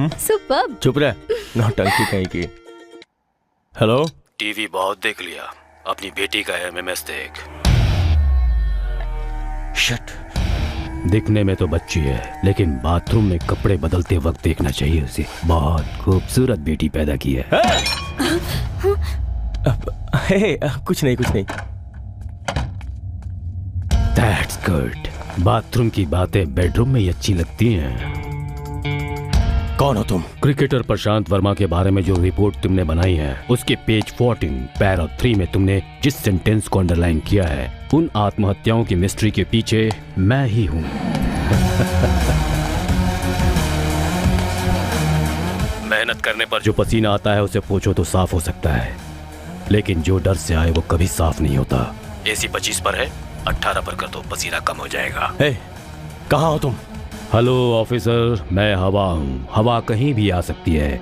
Superb. चुप रह, नौटंकी कहीं की। हेलो। टीवी बहुत देख लिया, अपनी बेटी का एमएमएस देख। शट। दिखने में तो बच्ची है, लेकिन बाथरूम में कपड़े बदलते वक्त देखना चाहिए उसे। बहुत खूबसूरत बेटी पैदा की है। कुछ नहीं कुछ नहीं। That's good। बाथरूम की बातें बेडरूम में ही अच्छी लगती हैं। कौन हो तुम? क्रिकेटर प्रशांत वर्मा के बारे में जो रिपोर्ट तुमने बनाई है, उसके पेज 14 पैरा 3 में तुमने जिस सेंटेंस को अंडरलाइन किया है, उन आत्महत्याओं की मिस्ट्री के पीछे मैं ही हूँ। मेहनत करने पर जो पसीना आता है उसे पोंछो तो साफ हो सकता है, लेकिन जो डर से आए वो कभी साफ नहीं होता। एसी 25 पर है, 18 पर कर दो, पसीना कम हो जाएगा। कहाँ हो तुम? हेलो ऑफिसर, मैं हवा हूँ। हवा कहीं भी आ सकती है।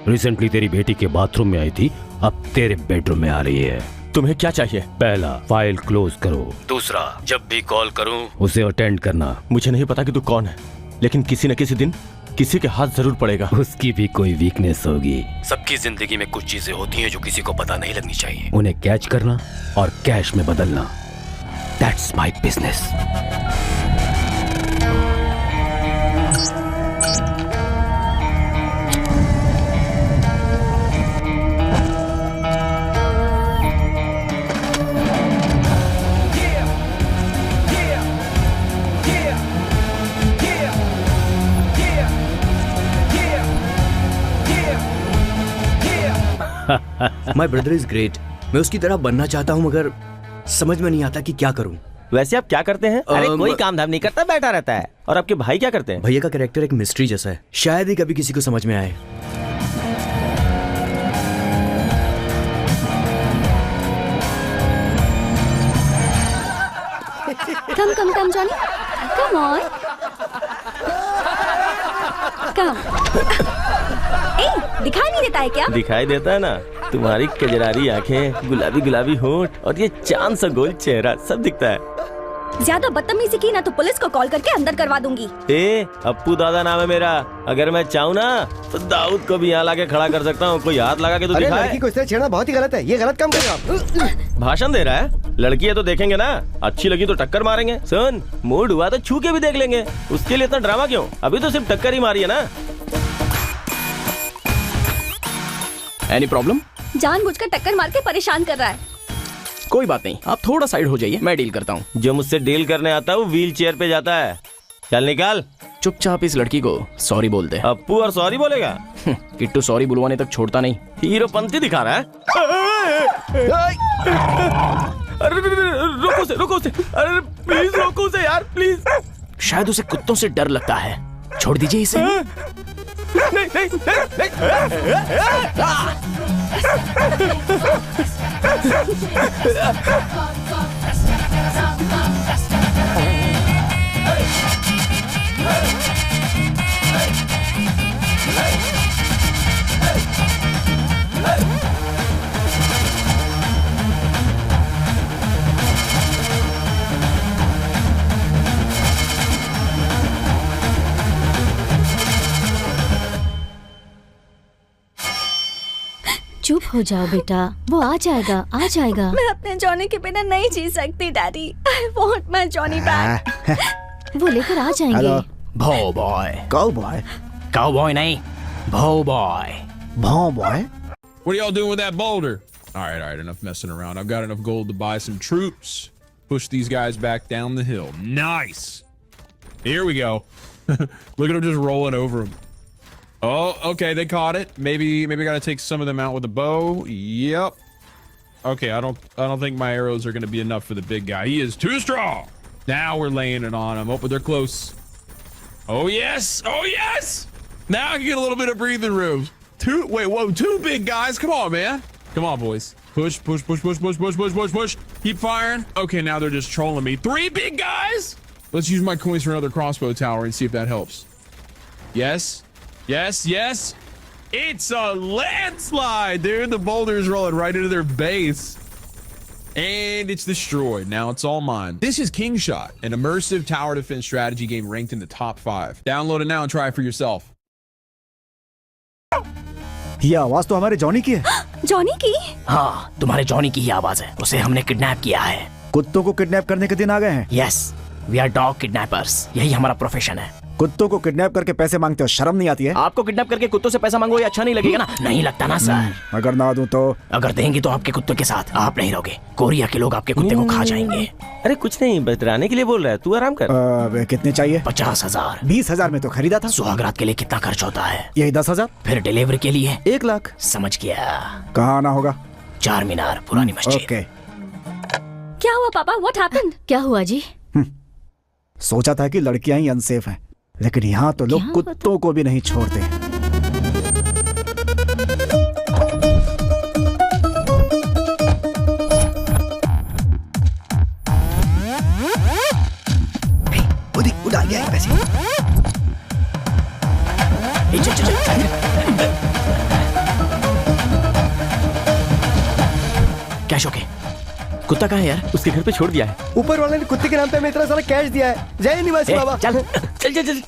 रिसेंटली तेरी बेटी के बाथरूम में आई थी, अब तेरे बेडरूम में आ रही है। तुम्हें क्या चाहिए? पहला, फाइल क्लोज करो। दूसरा, जब भी कॉल करूँ उसे अटेंड करना। मुझे नहीं पता कि तू कौन है, लेकिन किसी न किसी दिन किसी के हाथ जरूर पड़ेगा। उसकी भी कोई वीकनेस होगी। सबकी जिंदगी में कुछ चीजें होती हैं जो किसी को पता नहीं लगनी चाहिए। उन्हें कैच करना और कैश में बदलना, that's my business. My brother is great. मैं उसकी तरह बनना चाहता हूँ, मगर समझ में नहीं आता कि क्या करूँ। वैसे आप क्या करते हैं? अरे कोई काम धाम नहीं करता, बैठा रहता है। और आपके भाई क्या करते हैं? भैया का कैरेक्टर एक मिस्ट्री जैसा है, शायद ही कभी किसी को समझ में आए। कम जॉनी, कम ऑन, कम। ए, दिखाई नहीं देता है क्या? दिखाई देता है ना, तुम्हारी कजरारी आंखें, गुलाबी गुलाबी होंठ और ये चांद सा गोल चेहरा, सब दिखता है। ज्यादा बदतमीजी की ना तो पुलिस को कॉल करके अंदर करवा दूंगी। अप्पू दादा नाम है मेरा। अगर मैं चाहूँ ना तो दाऊद को भी यहाँ लाके खड़ा कर सकता हूँ। कोई हाथ लगा के तो दिखाए। लड़की को इस तरह छेड़ना बहुत ही गलत है। ये गलत काम कर रहे हो आप। भाषण दे रहा है? लड़की है तो देखेंगे ना, अच्छी लगी तो टक्कर मारेंगे। सुन, मूड हुआ तो छू के भी देख लेंगे। उसके लिए इतना ड्रामा क्यों? अभी तो सिर्फ टक्कर ही मारी है ना। Any problem? जानबूझकर टक्कर मार के परेशान कर रहा है। कोई बात नहीं, आप थोड़ा साइड हो जाइए, मैं डील करता हूँ। जो मुझसे डील करने आता है वो व्हील चेयर पे जाता है। चल निकाल। चुपचाप इस लड़की को सॉरी बोल दे। अप्पू और सॉरी बोलेगा? किट्टू सॉरी बुलवाने तक छोड़ता नहीं। हीरोपंती दिखा रहा है। अरे रोको उसे, अरे प्लीज रोको उसे यार, प्लीज। शायद उसे कुत्तों से डर लगता है, छोड़ दीजिए इसे। नहीं। चुप हो जाओ बेटा, वो आ जाएगा। मैं अपने जॉनी के बिना नहीं जी सकती daddy. I want my Johnny back. वो लेकर आ जाएंगे। भो बॉय। Cowboy? काउबॉय नहीं, भो boy. Boy? What are y'all doing with that boulder? All right, enough messing around. I've got enough gold to buy some troops. Push these guys back down the hill. Nice. Here we go. Look at them just rolling over them. Oh, okay, they caught it. Maybe I gotta take some of them out with a bow. Yep. Okay, I don't think my arrows are gonna be enough for the big guy. He is too strong. Now we're laying it on him. Oh, but they're close. Oh yes! Oh yes! Now I can get a little bit of breathing room. Two big guys. Come on, man. Come on, boys. Push. Keep firing. Okay, now they're just trolling me. 3 big guys. Let's use my coins for another crossbow tower and see if that helps. Yes. It's a landslide, dude. The boulder is rolling right into their base. And it's destroyed. Now it's all mine. This is King Shot, an immersive tower defense strategy game ranked in the top 5. Download it now and try it for yourself. ये आवाज तो हमारे Johnny की है। Johnny की? हाँ, तुम्हारे Johnny की ही आवाज है। उसे हमने किडनैप किया है। कुत्तों को किडनैप करने के दिन आ गए हैं। Yes, we are dog kidnappers. यही हमारा प्रोफेशन है। कुत्तों को किडनैप करके पैसे मांगते हो, शर्म नहीं आती है? आपको किडनैप करके कुत्तों से पैसा मांगो, ये अच्छा नहीं लगेगा ना? नहीं लगता ना सर। अगर ना दूं तो? अगर देंगे तो आपके कुत्ते के साथ आप नहीं रहोगे। कोरिया के लोग आपके कुत्ते को खा जाएंगे। अरे कुछ नहीं, बतराने के लिए बोल रहा है, तू आराम कर। कितने चाहिए? 50,000। 20,000 में तो खरीदा था। सुहागरात के लिए कितना खर्च होता है? यही 10,000। फिर डिलीवरी के लिए 1 लाख। समझ गया। कहाँ आना होगा? चार मीनार, पुरानी मस्जिद। ओके। क्या हुआ पापा? What happened? क्या हुआ जी? सोचा था कि लड़कियां ही अनसेफ हैं, लेकिन यहाँ तो लोग कुत्तों को भी नहीं छोड़ते। उड़ा गया है पैसे। Cash okay. कुत्ता कहाँ है यार? उसके घर पे छोड़ दिया है। ऊपर वाले ने कुत्ते के नाम पे हमें इतना सारा कैश दिया है। जय निवासी बाबा। चल चल चल चल।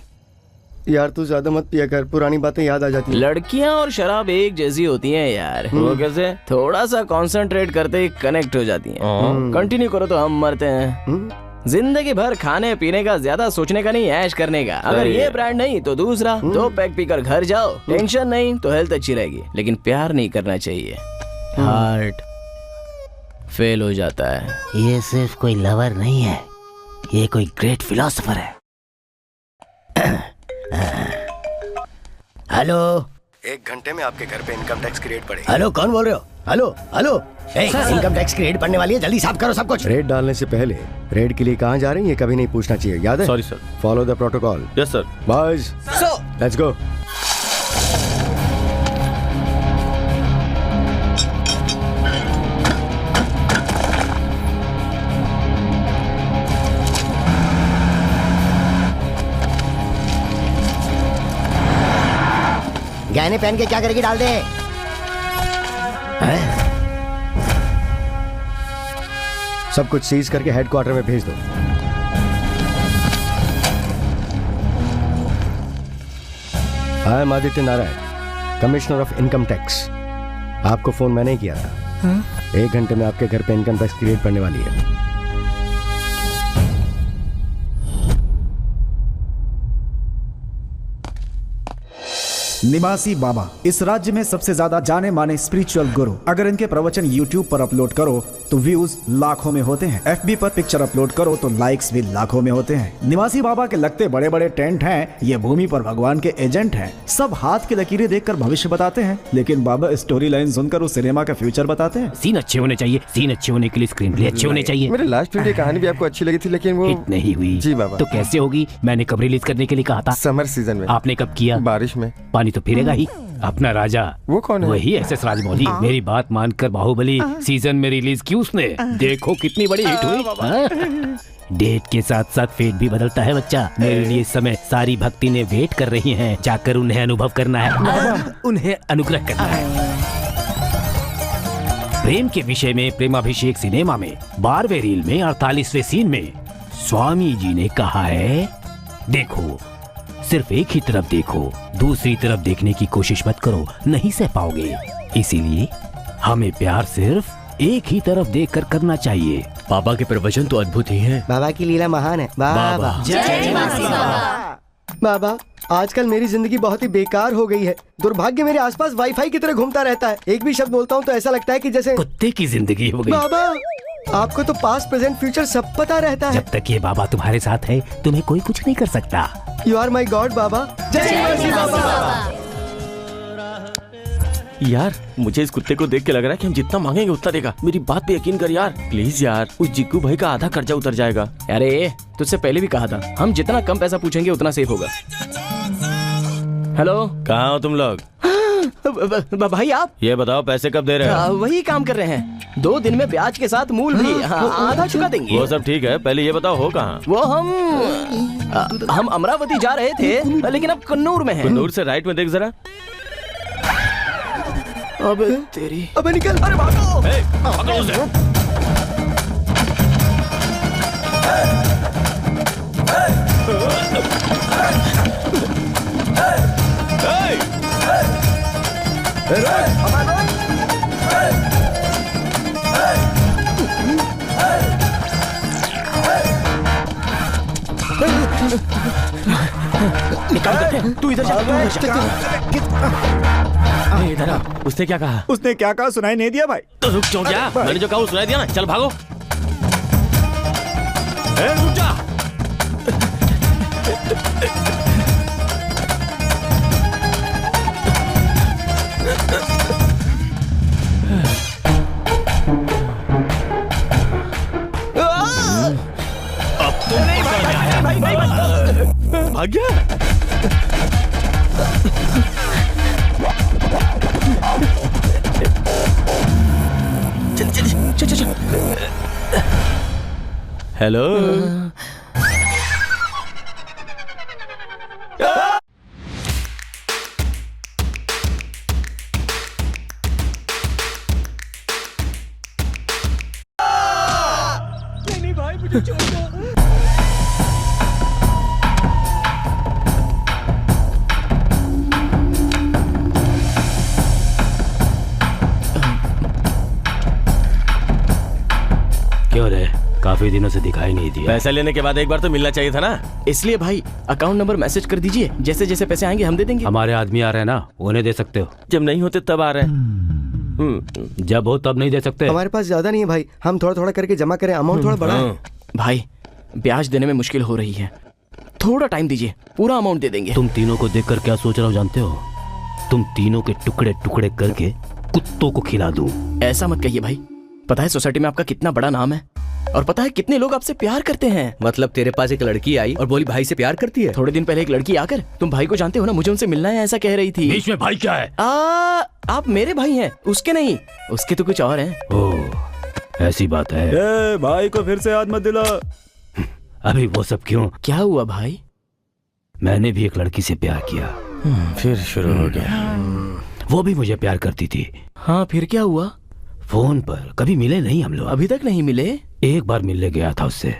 यार तू ज्यादा मत पिया कर, पुरानी बातें याद आ जाती हैं। लड़कियां और शराब एक जैसी होती हैं यार। वो कैसे? थोड़ा सा कंसंट्रेट करते ही कनेक्ट हो जाती हैं। कंटिन्यू करो तो हम मरते हैं। जिंदगी भर खाने पीने का, ज्यादा सोचने का नहीं, ऐश करने का। अगर ये ब्रांड नहीं तो दूसरा। 2 पैक पीकर घर जाओ, टेंशन नहीं तो हेल्थ अच्छी रहेगी। लेकिन प्यार नहीं करना चाहिए, हार्ट फेल हो जाता है। ये सिर्फ कोई लवर नहीं है, ये कोई ग्रेट फिलोसोफर है। हेलो, 1 घंटे में आपके घर पे इनकम टैक्स की रेड पड़ेगी। हेलो, कौन बोल रहे हो? हेलो हेलो, इनकम टैक्स की रेड पड़ने वाली है, जल्दी साफ करो सब कुछ। रेड डालने से पहले रेड के लिए कहाँ जा रहे हैं ये कभी नहीं पूछना चाहिए, याद है? Sorry sir. Follow the protocol. Yes sir. Boys, let's go. गहने पहन के क्या करेगी, डाल दे। सब कुछ सीज करके हेडक्वार्टर में भेज दो। I am Aditya Narayan, commissioner of income tax. आपको फोन मैंने ही किया था। 1 घंटे में आपके घर पे इनकम टैक्स की रेड पड़ने वाली है। निवासी बाबा इस राज्य में सबसे ज्यादा जाने माने स्पिरिचुअल गुरु। अगर इनके प्रवचन YouTube पर अपलोड करो तो व्यूज लाखों में होते हैं। FB पर पिक्चर अपलोड करो तो लाइक्स भी लाखों में होते हैं। निवासी बाबा के लगते बड़े बड़े टेंट हैं, ये भूमि पर भगवान के एजेंट हैं। सब हाथ की लकीरें देखकर भविष्य बताते हैं, लेकिन बाबा स्टोरी लाइन सुनकर उस सिनेमा का फ्यूचर बताते हैं। सीन अच्छे होने चाहिए, सीन अच्छे होने के लिए स्क्रीन प्ले अच्छे होने चाहिए। मेरे लास्ट वीडियो कहानी भी आपको अच्छी लगी थी, लेकिन वो हिट नहीं हुई। जी बाबा। तो कैसे होगी? मैंने कब रिलीज करने के लिए कहा था? समर सीजन में। आपने कब किया? बारिश में। पानी तो फिरेगा ही। अपना राजा वो कौन है? वही SS राजमौली। मेरी बात मानकर बाहुबली सीजन में रिलीज की उसने। देखो कितनी बड़ी हिट हुई। हाँ? डेट के साथ साथ फेट भी बदलता है बच्चा। मेरे लिए इस समय सारी भक्ति ने वेट कर रही हैं। जाकर उन्हें अनुभव करना है, उन्हें अनुग्रह करना है। प्रेम के विषय में प्रेमाभिषेक सिनेमा में 12वें रील में 48वें सीन में स्वामी जी ने कहा है, देखो सिर्फ एक ही तरफ देखो, दूसरी तरफ देखने की कोशिश मत करो, नहीं सह पाओगे। इसीलिए हमें प्यार सिर्फ एक ही तरफ देखकर करना चाहिए। बाबा के प्रवचन तो अद्भुत ही हैं। बाबा की लीला महान है। बाबा जय निवासी बाबा। बाबा आजकल मेरी जिंदगी बहुत ही बेकार हो गई है। दुर्भाग्य मेरे आसपास वाईफाई की तरह घूमता रहता है। एक भी शब्द बोलता हूँ तो ऐसा लगता है कि जैसे कुत्ते की जिंदगी हो गई। बाबा आपको तो पास्ट प्रेजेंट फ्यूचर सब पता रहता है। जब तक ये बाबा तुम्हारे साथ है तुम्हें कोई कुछ नहीं कर सकता। यू आर माई गॉड बाबा। जय निवासी बाबा। यार मुझे इस कुत्ते को देख के लग रहा है कि हम जितना मांगेंगे उतना देगा। मेरी बात पे यकीन कर यार प्लीज यार। उस जिक्कू भाई का आधा खर्चा उतर जाएगा। अरे तुझसे पहले भी कहा था, हम जितना कम पैसा पूछेंगे उतना सेफ होगा। हेलो, कहाँ हो तुम लोग? भाई आप ये बताओ पैसे कब दे रहे हो? वही काम कर रहे हैं। 2 दिन में ब्याज के साथ मूल भी आधा चुका देंगे। वो सब ठीक है, पहले ये बताओ हो कहाँ? वो हम अमरावती जा रहे थे, लेकिन अब कन्नूर में हैं। कन्नूर से राइट में देख जरा। अबे तेरी, अबे निकल। अरे भागो। पकड़ो उसे। तू इधर जा, इधर आ। उसने क्या कहा? उसने क्या कहा सुनाई नहीं दिया भाई। तो रुक जाओ क्या? मैंने जो कहा वो सुनाई दिया ना। चल भागो। रुक जा। अब तुम भाग गया। चल। हेलो। नहीं भाई, मुझे छोड़ दो। क्यों रे, काफी दिनों से दिखाई नहीं दिया। पैसा लेने के बाद एक बार तो मिलना चाहिए था ना। इसलिए भाई अकाउंट नंबर मैसेज कर दीजिए, जैसे जैसे पैसे आएंगे हम दे देंगे। हमारे आदमी आ रहे हैं ना, उन्हें दे सकते हो। जब नहीं होते तब आ रहे हैं। जब हो तब नहीं दे सकते। हमारे पास ज्यादा नहीं है भाई, हम थोड़ा थोड़ा करके जमा करें, अमाउंट थोड़ा बड़ा है। भाई ब्याज देने में मुश्किल हो रही है, थोड़ा टाइम दीजिए, पूरा अमाउंट दे देंगे। तुम तीनों को देखकर क्या सोच रहा हूँ जानते हो? तुम तीनों के टुकड़े टुकड़े करके कुत्तों को खिला दूं। ऐसा मत कहिए भाई, पता है सोसाइटी में आपका कितना बड़ा नाम है, और पता है कितने लोग आपसे प्यार करते हैं। मतलब तेरे पास एक लड़की आई और बोली भाई से प्यार करती है। थोड़े दिन पहले एक लड़की आकर, तुम भाई को जानते हो ना, मुझे उनसे मिलना है ऐसा कह रही थी। बीच में भाई क्या है? आप मेरे भाई हैं, उसके नहीं, उसके तो कुछ और हैं। ओह, ऐसी बात है। ए, भाई को फिर से याद मत दिला। अभी वो सब क्यों? क्या हुआ भाई? मैंने भी एक लड़की से प्यार किया। फिर शुरू हो गया। वो भी मुझे प्यार करती थी। हाँ, फिर क्या हुआ? फोन पर कभी मिले नहीं हम लोग। अभी तक नहीं मिले? एक बार मिलने गया था उससे।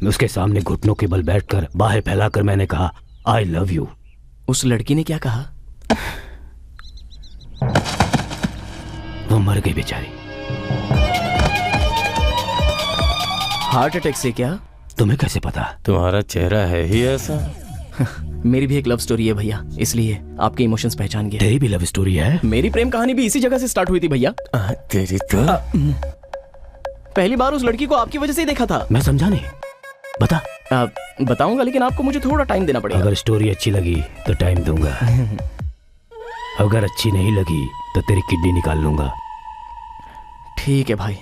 उसके सामने घुटनों के बल बैठकर बाहें फैलाकर मैंने कहा आई लव यू। उस लड़की ने क्या कहा? वो मर गई बेचारी। हार्ट अटैक से क्या? तुम्हें कैसे पता? तुम्हारा चेहरा है ही ऐसा। मेरी भी एक लव स्टोरी है भैया, इसलिए आपके इमोशंस पहचान गया। तेरी भी लव स्टोरी है? मेरी प्रेम कहानी भी इसी जगह से स्टार्ट हुई थी भैया। तेरी तो पहली बार उस लड़की को आपकी वजह से ही देखा था। मैं समझा नहीं, बता। बताऊंगा, लेकिन आपको मुझे थोड़ा टाइम देना पड़ेगा। अगर स्टोरी अच्छी लगी तो टाइम दूंगा, अगर अच्छी नहीं लगी तो तेरी किडनी निकाल लूंगा। ठीक है भाई।